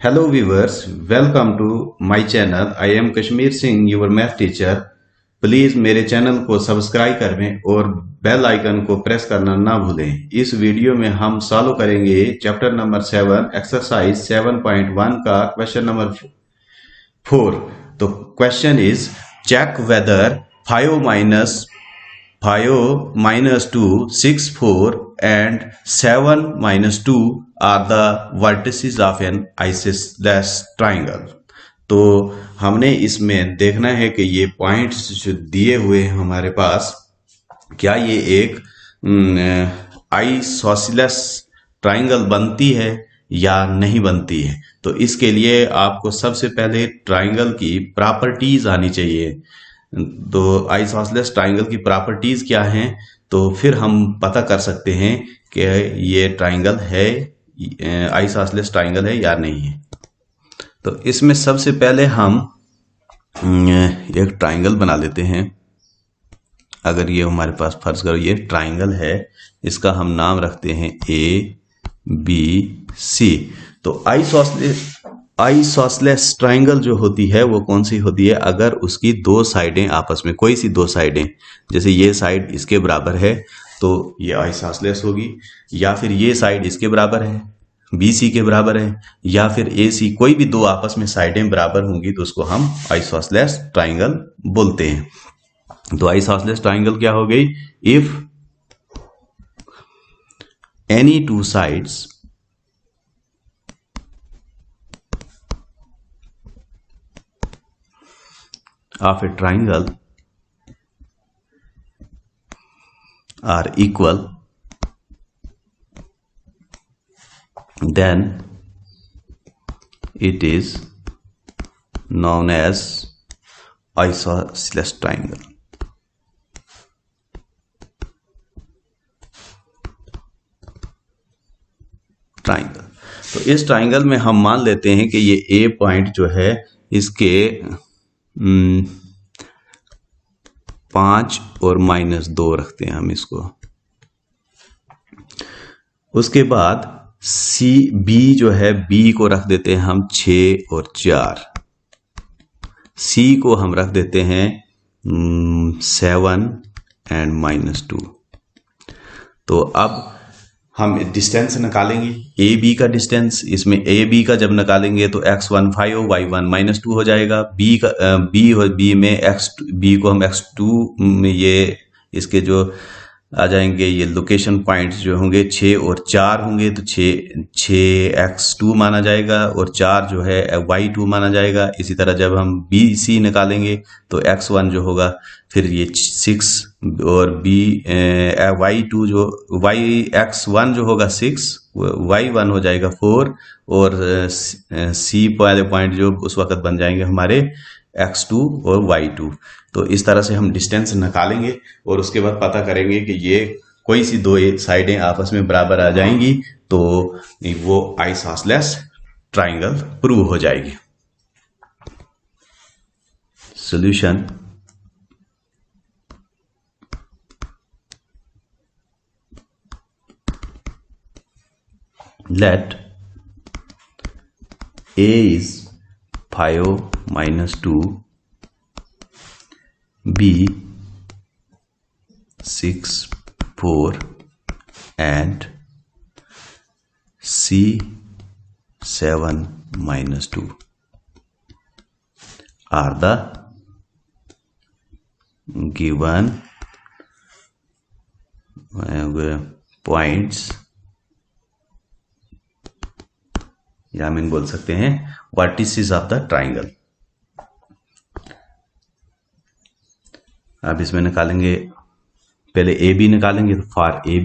Hello viewers, welcome to my channel. I am Kashmir Singh, your math teacher. Please मेरे channel को subscribe करें और bell icon को press करना ना भूलें। इस वीडियो में हम सॉल्व करेंगे चैप्टर नंबर 7 एक्सरसाइज 7.1 का क्वेश्चन नंबर 4। तो question is check whether 5 - 2 6 4 and 7 - 2 are the vertices of an isosceles triangle। तो हमने इसमें देखना है कि ये पॉइंट्स जो दिए हुए हैं हमारे पास, क्या ये एक आइसोसेलेस ट्राइंगल बनती है या नहीं बनती है। तो इसके लिए आपको सबसे पहले ट्राइंगल की प्रॉपर्टीज आनी चाहिए। तो आइसोसेलेस ट्राइंगल की प्रॉपर्टीज क्या हैं, तो फिर हम पता कर सकते हैं कि ये ट्राइंगल है, आइसोसेलेस ट्राइंगल है या नहीं है। तो इसमें सबसे पहले हम एक ट्राइंगल बना लेते हैं। अगर ये हमारे पास फर्ज करो ये ट्राइंगल है, इसका हम नाम रखते हैं ABC। तो आइसोसेलेस ट्राइंगल जो होती है वो कौन सी होती है, अगर उसकी दो साइडें आपस में, कोई सी दो साइडें, जैसे ये साइड इसके बराबर है तो ये आइसोसेलेस होगी, या फिर ये साइड इसके बराबर है, BC के बराबर है, या फिर AC, कोई भी दो आपस में साइडें बराबर होंगी तो उसको हम आइसोसेलेस ट्राइंगल बोलते हैं। तो आइसोसेलेस ट्राइंगल क्या हो गई, if any two sides of a triangle are equal, then it is known as isosceles triangle। तो इस ट्राइंगल में हम मान लेते हैं कि ये A पॉइंट जो है इसके 5 और -2 रखते हैं हम इसको। उसके बाद B जो है, B को रख देते हैं हम 6 और 4। C को हम रख देते हैं 7 and -2। तो अब हम डिस्टेंस निकालेंगे, ए बी का डिस्टेंस। इसमें ए बी का जब निकालेंगे तो x1 5 y1 -2 हो जाएगा। बी का बी में बी को हम x2 में, ये इसके जो आ जाएंगे ये लोकेशन पॉइंट्स जो होंगे 6 और 4 होंगे, तो 6x2 माना जाएगा और 4 जो है y2 माना जाएगा। इसी तरह जब हम बी सी निकालेंगे तो x1 जो होगा, फिर ये 6 और y2 जो x1 जो होगा 6, y1 हो जाएगा 4 और C वाले पॉइंट जो उस वक्त बन जाएंगे हमारे x2 और y2। तो इस तरह से हम डिस्टेंस निकालेंगे और उसके बाद पता करेंगे कि ये कोई सी दो साइडें आपस में बराबर आ जाएंगी तो वो आइसोसेलेस ट्राइंगल प्रूव हो जाएगी। Solution, let A is 5 - 2, B 6 4 and C 7 - 2 are the given points, या हम बोल सकते हैं वर्टिसेस ऑफ द ट्राइंगल। अब इसमें निकालेंगे, पहले ए बी निकालेंगे। तो फॉर ए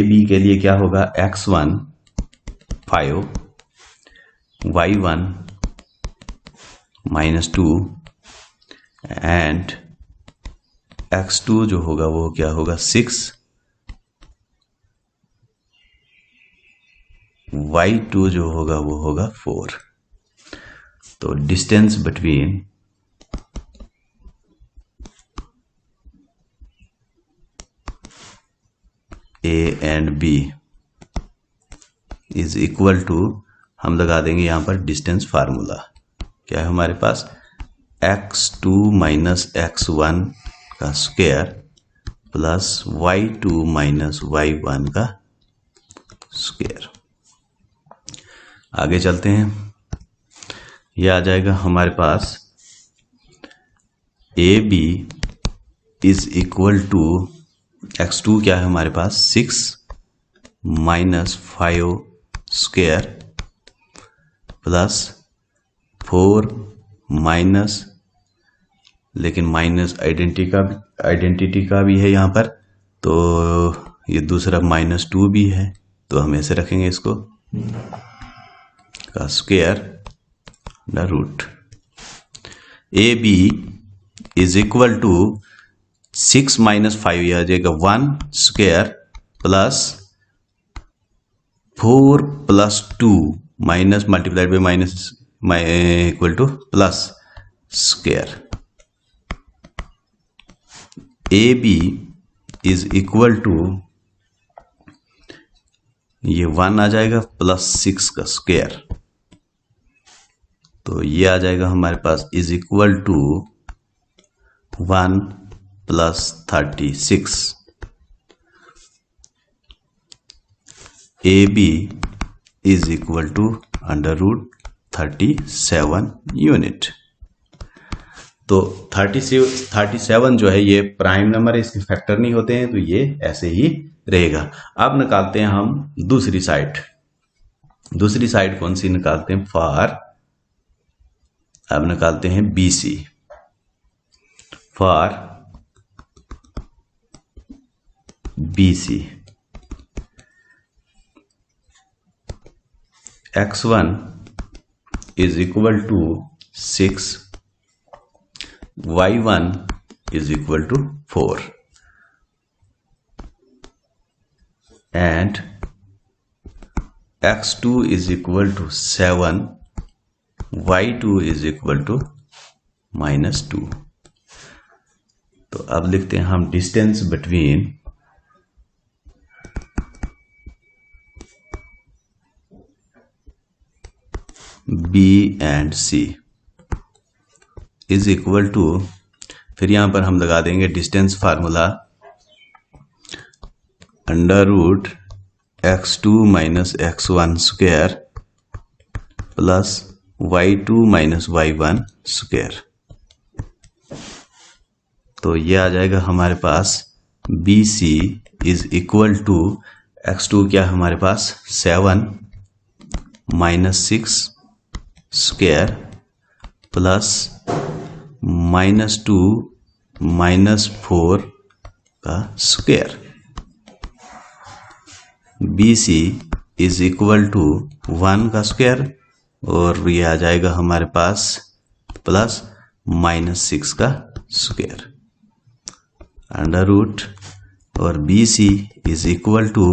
बी के लिए क्या होगा, x1 5 y1 -2 एंड x2 जो होगा वो क्या होगा 6, y2 जो होगा वो होगा 4। तो distance between A and B is equal to, हम लगा देंगे यहाँ पर डिस्टेंस फार्मूला। क्या है हमारे पास, x2 माइनस x1 का square plus y2 minus y1 का स्क्वायर। आगे चलते हैं, यह आ जाएगा हमारे पास A B is equal to, x2 क्या है हमारे पास 6 माइनस 5 स्क्वायर प्लस 4 माइनस, लेकिन माइनस आइडेंटिटी का भी है यहाँ पर, तो ये दूसरा -2 भी है, तो हम ऐसे रखेंगे इसको का square the root. A B is equal to 6 minus 5, यह आ जाएगा 1 square plus 4 plus 2 minus multiplied by minus equal to plus square. A B is equal to, ये 1 आ जाएगा प्लस 6 का स्क्वायर, तो ये आ जाएगा हमारे पास is equal to 1 plus 36। A B is equal to under root 37 unit. तो 37 जो है ये प्राइम नंबर है, इसके फैक्टर नहीं होते हैं, तो ये ऐसे ही रहेगा। अब निकालते हैं हम दूसरी साइड। दूसरी साइड कौन सी निकालते हैं, फॉर, अब निकालते हैं BC। For BC x1 is equal to 6, y1 is equal to 4 and x2 is equal to 7, y2 is equal to -2। तो अब लिखते हैं हम distance between B and C is equal to, फिर यहां पर हम लगा देंगे distance formula under root x2 minus x1 square plus y2 minus y1 square. तो ये आ जाएगा हमारे पास BC is equal to, x2 क्या है हमारे पास 7 माइनस 6 स्क्वायर प्लस -2 माइनस 4 का square. BC is equal to 1 का स्क्वायर और ये आ जाएगा हमारे पास प्लस -6 का स्क्वायर अंडर रूट, और BC इज इक्वल टू,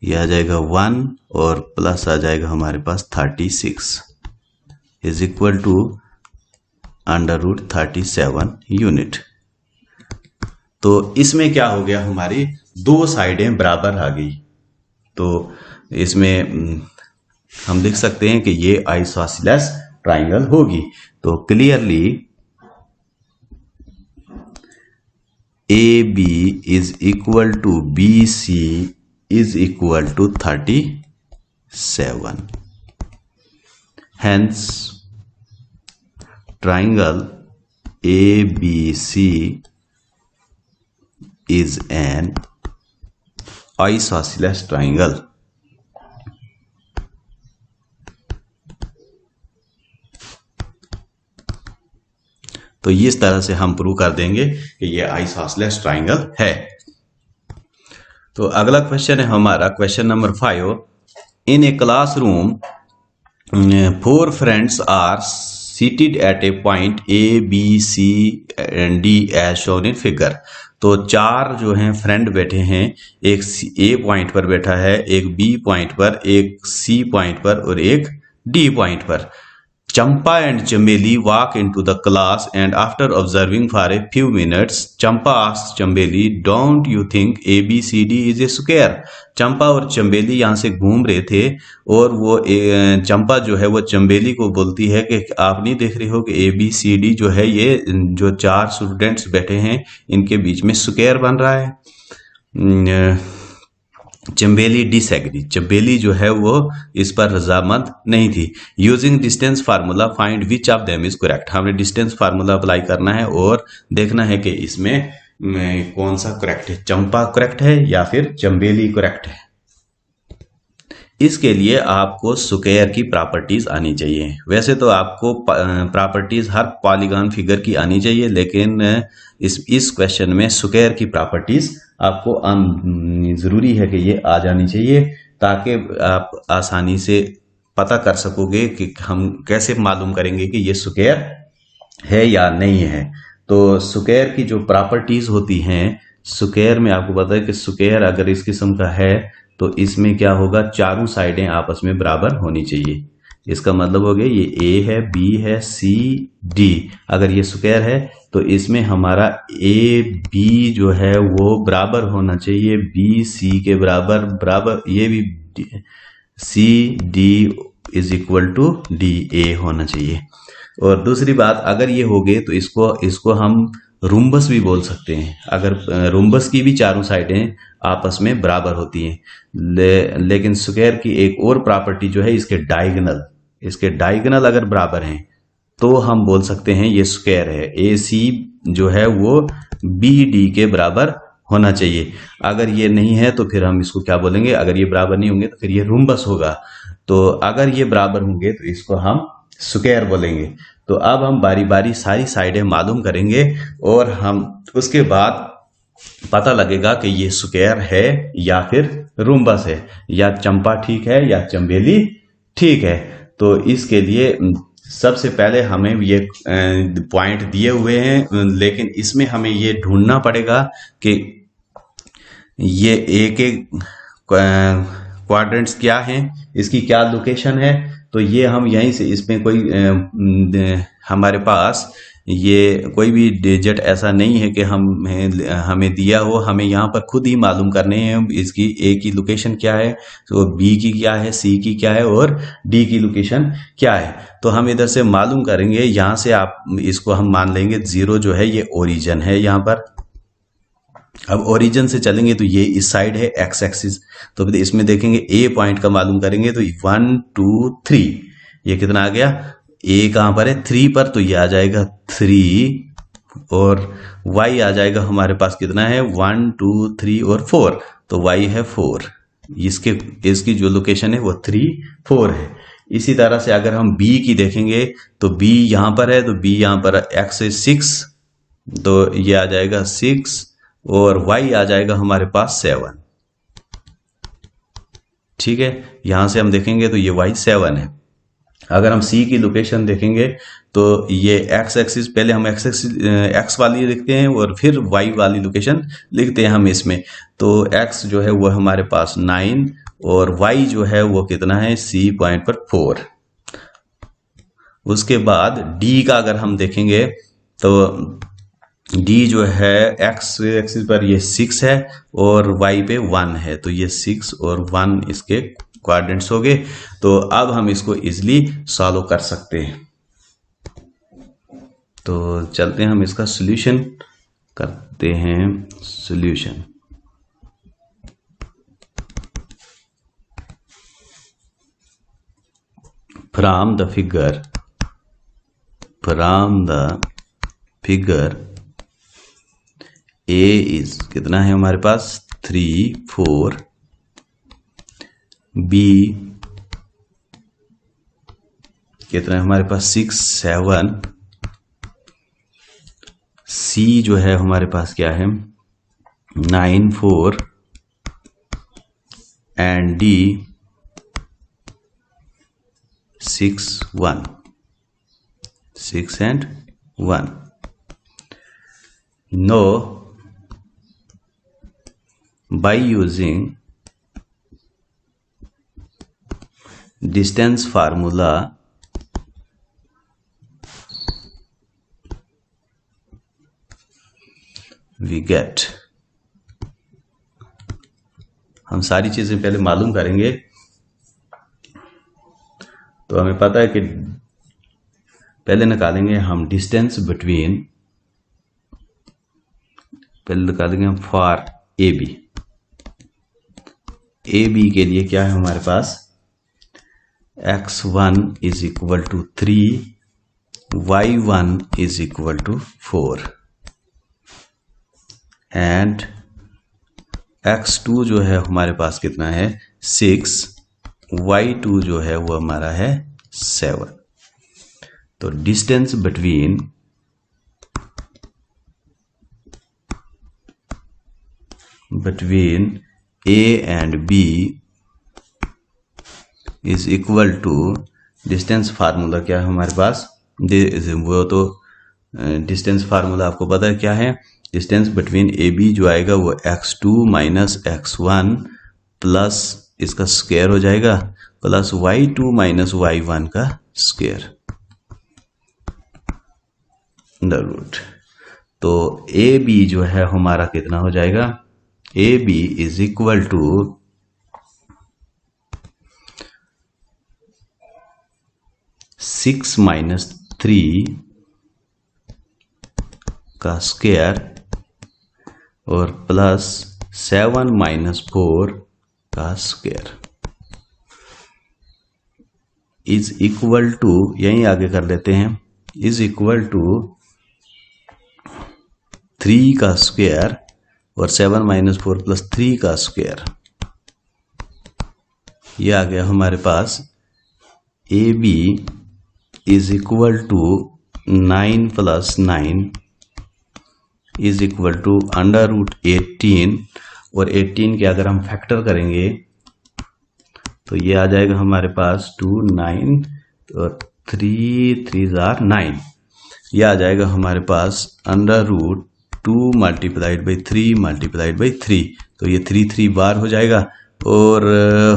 ये आ जाएगा 1 और प्लस आ जाएगा हमारे पास 36 is equal to under root 37 unit. तो इसमें क्या हो गया, हमारी दो साइडें बराबर आ गई। तो इसमें हम लिख सकते हैं कि ये आइसोसेलेस ट्राइंगल होगी। तो clearly A B is equal to B C is equal to 37। Hence, triangle ABC is an isosceles triangle. तो इस तरह से हम प्रूव कर देंगे कि ये आइसोसेलेस ट्राइंगल है। तो अगला क्वेश्चन है हमारा question number 5। In a classroom 4 friends are seated at a point A, B, C and D as shown in figure। तो 4 जो हैं फ्रेंड बैठे हैं, एक A पॉइंट पर बैठा है, एक B पॉइंट पर, एक C पॉइंट पर और एक D पॉइंट पर। Champa and Chambeli walk into the class and after observing for a few minutes, Champa asks Chambeli, "Don't you think ABCD is a square?" चंपा और चंबेली यहाँ से घूम रहे थे और वो चंपा जो है वो चंबेली को बोलती है कि आप नहीं देख रहे हो कि ABCD जो है ये जो 4 स्टूडेंट्स बैठे हैं इनके बीच में स्क्वायर बन रहा है। चंबेली डिसएग्री, चंबेली जो है वो इस पर रजामंद नहीं थी। Using distance formula find which of them is correct, हमने डिस्टेंस फार्मूला अप्लाई करना है और देखना है कि इसमें कौन सा करेक्ट है, चंपा करेक्ट है या फिर चंबेली करेक्ट है। इसके लिए आपको स्क्वायर की प्रॉपर्टीज आनी चाहिए। वैसे तो आपको प्रॉपर्टीज हर पॉलीगॉन फिगर की आनी चाहिए, लेकिन इस क्वेश्चन में स्क्वायर की प्रॉपर्टीज आपको ज़रूरी है कि ये आ जानी चाहिए, ताकि आप आसानी से पता कर सकोगे कि हम कैसे मालूम करेंगे कि ये स्क्वायर है या नहीं है। तो स्क्वायर की जो प्रॉपर्टीज होती हैं, स्क्वायर में आपको पता है कि स्क्वायर अगर इस किस्म का है तो इसमें क्या होगा, चारों साइडें आपस में बराबर होनी चाहिए। इसका मतलब हो गया ये ए है, बी है, सी डी, अगर ये स्क्वायर है तो इसमें हमारा ए बी जो है वो बराबर होना चाहिए बी सी के बराबर, बराबर ये भी C D is equal to D A होना चाहिए। और दूसरी बात, अगर ये हो गए तो इसको हम रुम्बस भी बोल सकते हैं। अगर रुम्बस की भी चारों साइडें आपस में बराबर होती हैं, लेकिन स्क्वायर की एक और प्रॉपर्टी जो है इसके डायगोनल अगर बराबर हैं तो हम बोल सकते हैं ये स्क्वायर है। ए सी जो है वो बी डी के बराबर होना चाहिए। अगर ये नहीं है तो फिर हम इसको क्या बोलेंगे, अगर ये बराबर नहीं होंगे तो फिर ये रुम्बस होगा। तो अगर ये बराबर होंगे तो इसको हम स्क्वायर बोलेंगे। तो अब हम बारी बारी सारी साइडें मालूम करेंगे और हम उसके बाद पता लगेगा कि ये स्क्वायर है या फिर रुम्बस है, या चंपा ठीक है या चंबेली ठीक है। तो इसके लिए सबसे पहले हमें ये पॉइंट दिए हुए हैं, लेकिन इसमें हमें ये ढूंढना पड़ेगा कि ये एक एक क्वाड्रेंट्स क्या हैं, इसकी क्या लोकेशन है। तो ये हम यहीं से, इसमें कोई हमारे पास ये कोई भी डिजिट ऐसा नहीं है कि हमें दिया हो, हमें यहाँ पर खुद ही मालूम करने हैं इसकी ए की लोकेशन क्या है, तो बी की क्या है, सी की क्या है और डी की लोकेशन क्या है। तो हम इधर से मालूम करेंगे, यहाँ से आप इसको हम मान लेंगे 0 जो है ये ओरिजिन है यहाँ पर। अब ओरिजिन से चलेंगे तो ये इस साइड है एक्स एक्सिस, तो इसमें देखेंगे ए पॉइंट का मालूम करेंगे तो 1 2 3, ये कितना आ गया, ए कहाँ पर है 3 पर, तो ये आ जाएगा 3 और y आ जाएगा हमारे पास कितना है 1 2 3 और 4, तो y है 4। इसकी जो लोकेशन है वो 3 4 है। इसी तरह से अगर हम b की देखेंगे तो b यहाँ पर है, तो b यहाँ पर x है 6, तो ये आ जाएगा 6 और y आ जाएगा हमारे पास 7। ठीक है, यहां से हम देखेंगे तो ये y 7 है। अगर हम c की लोकेशन देखेंगे तो ये x एक्सिस, पहले हम x वाली लिखते हैं और फिर y वाली लोकेशन लिखते हैं हम इसमें। तो x जो है वो हमारे पास 9 और y जो है वो कितना है c पॉइंट पर 4। उसके बाद d का अगर हम देखेंगे तो d जो है x एक्सिस पर ये 6 है और y पे 1 है, तो ये 6 और 1 इसके क्वाड्रेंट्स हो गए। तो अब हम इसको इजीली सॉल्व कर सकते हैं। तो चलते हैं हम इसका सॉल्यूशन करते हैं। Solution from the figure A is कितना है हमारे पास 3 4, बी कितना है हमारे पास 6 7, सी जो है हमारे पास क्या है 9 4 and D 6 1, 6 and 1। Now by using distance formula we get, हम सारी चीजें पहले मालूम करेंगे। तो हमें पता है कि पहले निकालेंगे हम डिस्टेंस बिटवीन, पहले निकालेंगे हम for A B. A B के लिए क्या है हमारे पास, x1 is equal to 3, y1 is equal to 4 and x2 जो है हमारे पास कितना है 6, y2 जो है वो हमारा है 7। तो distance between A and B is equal to, distance formula क्या है हमारे पास, वो तो डिस्टेंस फार्मूला आपको पता है क्या है, डिस्टेंस बिटवीन ए बी जो आएगा वो x2 माइनस x1 प्लस इसका स्क्वायर हो जाएगा प्लस y2 माइनस y1 का स्क्वायर अंडर रूट। तो ए बी जो है हमारा कितना हो जाएगा, A B is equal to 6 minus 3 का स्क्वायर और प्लस 7 माइनस 4 का स्क्वायर इज इक्वल टू, यहीं आगे कर लेते हैं, इज इक्वल टू 3 का स्क्वायर और 7 माइनस 4 प्लस 3 का स्क्वायर। ये आ गया हमारे पास A B is equal to 9 plus 9 is equal to under root 18, और 18 के अगर हम फैक्टर करेंगे तो ये आ जाएगा हमारे पास 2 9 और 3 3 9, ये आ जाएगा हमारे पास under root 2 multiplied by 3 multiplied by 3, तो ये 3 3 बार हो जाएगा और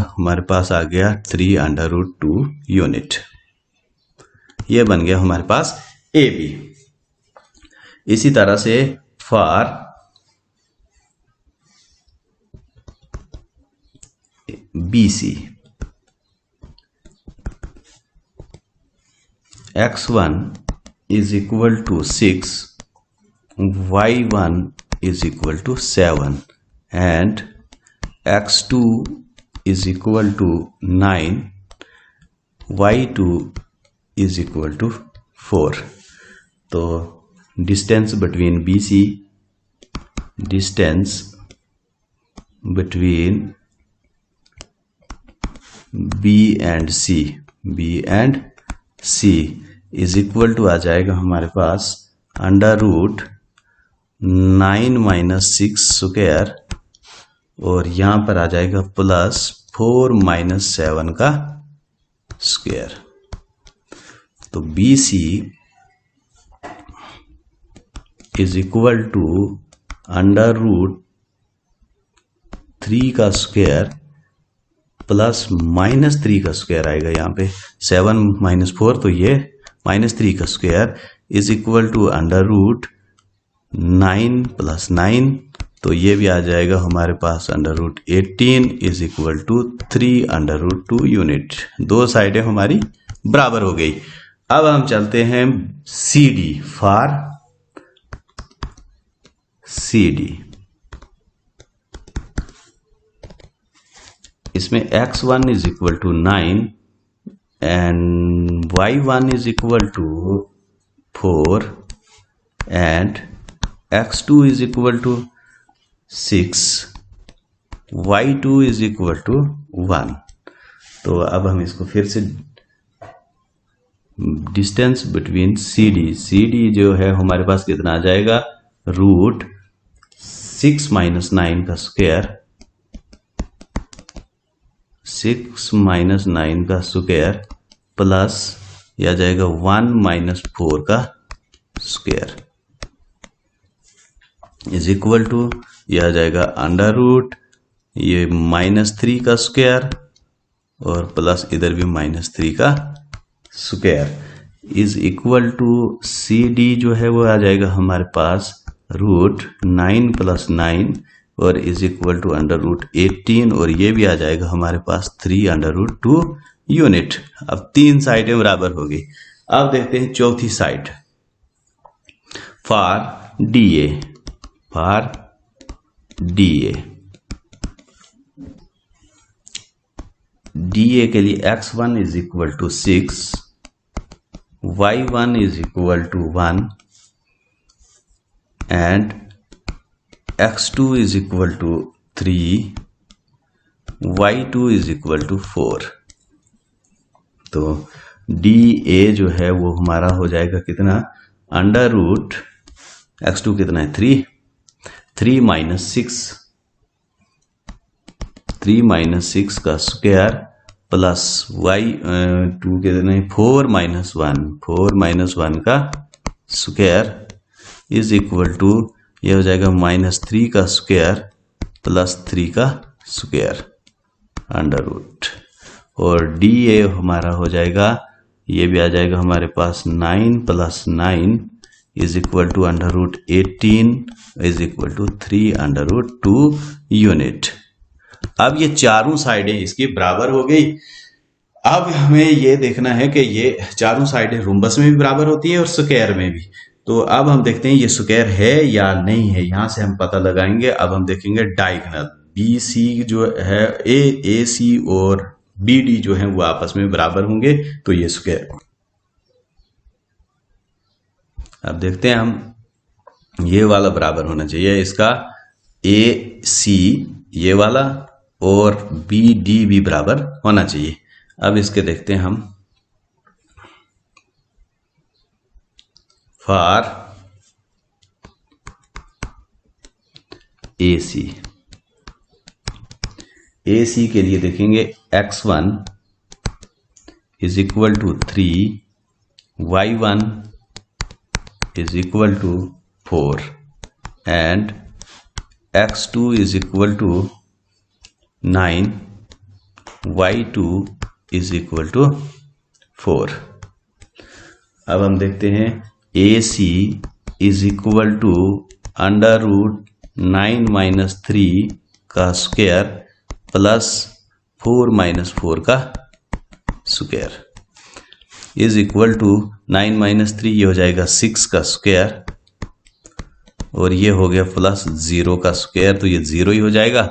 हमारे पास आ गया 3 अंडर रूट 2 यूनिट। ये बन गया हमारे पास ए बी। इसी तरह से for B C, x1 is equal to 6, y1 is equal to 7 and x2 is equal to 9, y2 is equal to 4। तो distance between B C, distance between B and C is equal to आ जाएगा हमारे पास under root 9 minus 6 square और यहां पर आ जाएगा plus 4 minus 7 का स्क्वायर। तो B C is equal to under root 3 का स्क्वायर प्लस माइनस 3 का स्क्वायर आएगा, यहाँ पे 7 माइनस 4 तो ये माइनस 3 का square is equal to under root 9 plus 9, तो ये भी आ जाएगा हमारे पास under root 18 is equal to 3 under root 2 unit. दो साइडें हमारी बराबर हो गई। अब हम चलते हैं C D, for C D. इसमें x1 is equal to 9 and y1 is equal to 4 and x2 is equal to 6, y2 is equal to 1। तो अब हम इसको फिर से डिस्टेंस बिटवीन सी डी जो है हमारे पास कितना आ जाएगा, रूट 6 माइनस 9 का स्क्वायर, 6 माइनस 9 का स्क्वायर प्लस यह आ जाएगा 1 माइनस 4 का स्क्वायर इज इक्वल टू यह आ जाएगा अंडर रूट ये माइनस 3 का स्क्वायर और प्लस इधर भी माइनस 3 का square is equal to C D जो है वो आ जाएगा हमारे पास रूट 9 + 9 और इज इक्वल टू √18 और ये भी आ जाएगा हमारे पास 3√2 यूनिट। अब 3 साइडें बराबर हो गई। अब देखते हैं चौथी साइड फॉर DA। DA के लिए x1 = 6, y1 = 1 and x2 = 3, y2 = 4। तो DA जो है वो हमारा हो जाएगा कितना, √x2 कितना है 3 - 6 का स्क्वायर प्लस y2 कितना है 4 - 1 का स्क्वायर इज इक्वल टू ये हो जाएगा -3 का स्क्वायर प्लस 3 का स्क्वायर √ और DA हमारा हो जाएगा, ये भी आ जाएगा हमारे पास 9 + 9 is equal to √18 is equal to 3√2 unit. अब ये चारों साइडें इसकी बराबर हो गई। अब हमें ये देखना है कि ये चारों साइडें रुम्बस में भी बराबर होती है और स्क्वायर में भी। तो अब हम देखते हैं ये स्क्वायर है या नहीं है, यहां से हम पता लगाएंगे। अब हम देखेंगे डायगोनल BC जो है AC और BD जो है वो आपस में बराबर होंगे तो ये स्क्वायर। अब देखते हैं हम ये वाला बराबर होना चाहिए इसका AC ये वाला और BD भी बराबर होना चाहिए। अब इसके देखते हैं हम फॉर AC के लिए देखेंगे x1 = 3, y1 = 4 and x2 = 9, y2 = 4। अब हम देखते हैं AC = √9 - 3 का स्क्वायर प्लस 4 - 4 का स्क्वायर इज इक्वल टू 9 - 3 ये हो जाएगा 6 का स्क्वायर और ये हो गया प्लस 0 का स्क्वायर, तो ये 0 ही हो जाएगा।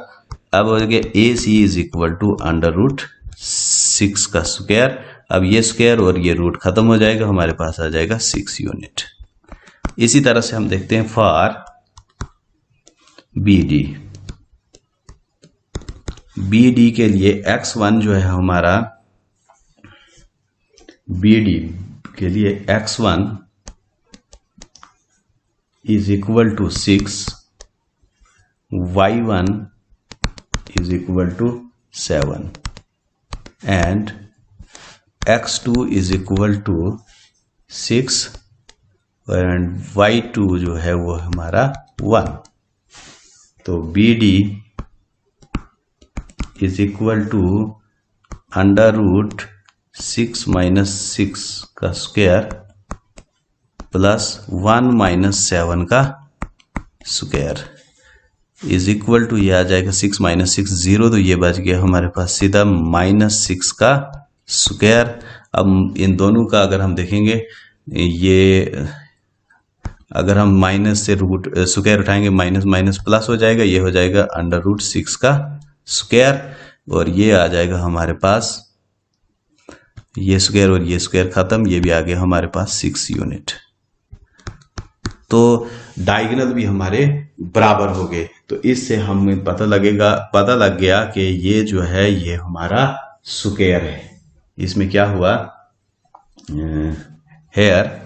अब हो गया AC = √6 का स्क्वायर। अब ये स्क्वायर और ये रूट खत्म हो जाएगा, हमारे पास आ जाएगा 6 यूनिट। इसी तरह से हम देखते हैं फॉर BD के लिए x1 जो है हमारा BD के लिए x1 = 6, y1 = 7 and x2 = 6 and y2 जो है वो हमारा 1। तो BD = √6 - 6 का स्क्वायर प्लस 1 - 7 का स्क्वायर इज इक्वल टू ये आ जाएगा 6 - 6 0, तो ये बच गया हमारे पास सीधा -6 का स्क्वायर। अब इन दोनों का अगर हम देखेंगे, ये अगर हम माइनस से रूट स्क्वायर उठाएंगे माइनस माइनस प्लस हो जाएगा, ये हो जाएगा √6 का स्क्वायर और ये आ जाएगा हमारे पास ये स्क्वायर और ये स्क्वायर खत्म, ये भी आ गया हमारे पास 6 यूनिट। तो डायगोनल भी हमारे बराबर हो गए। तो इससे हमें पता लग गया कि ये जो है ये हमारा स्क्वायर है। इसमें क्या हुआ, हेयर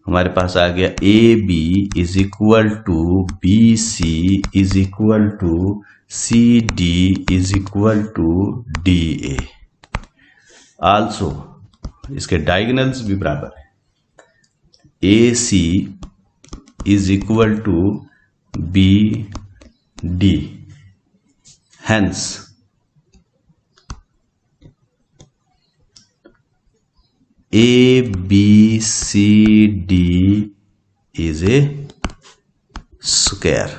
हमारे पास आ गया AB = BC = CD = DA। Also इसके डायगोनल्स भी बराबर है। AC = BD, hence ABCD is a square.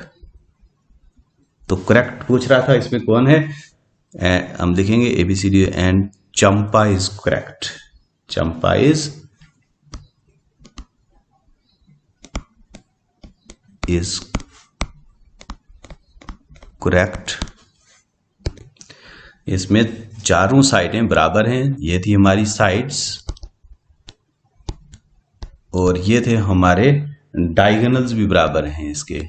तो करेक्ट पूछ रहा था, इसमें कौन है, हम लिखेंगे ABCD and Champa is correct. Champa is correct. इसमें चारों साइडें बराबर हैं, ये थी हमारी साइड्स और ये थे हमारे डायगोनल्स भी बराबर हैं। इसके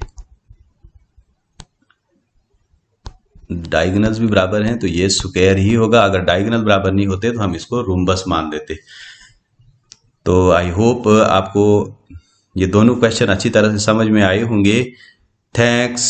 डायगोनल्स भी बराबर हैं तो ये स्क्वायर ही होगा। अगर डायगोनल बराबर नहीं होते तो हम इसको रोम्बस मान देते। तो आई होप आपको ये दोनों क्वेश्चन अच्छी तरह से समझ में आए होंगे। थैंक्स।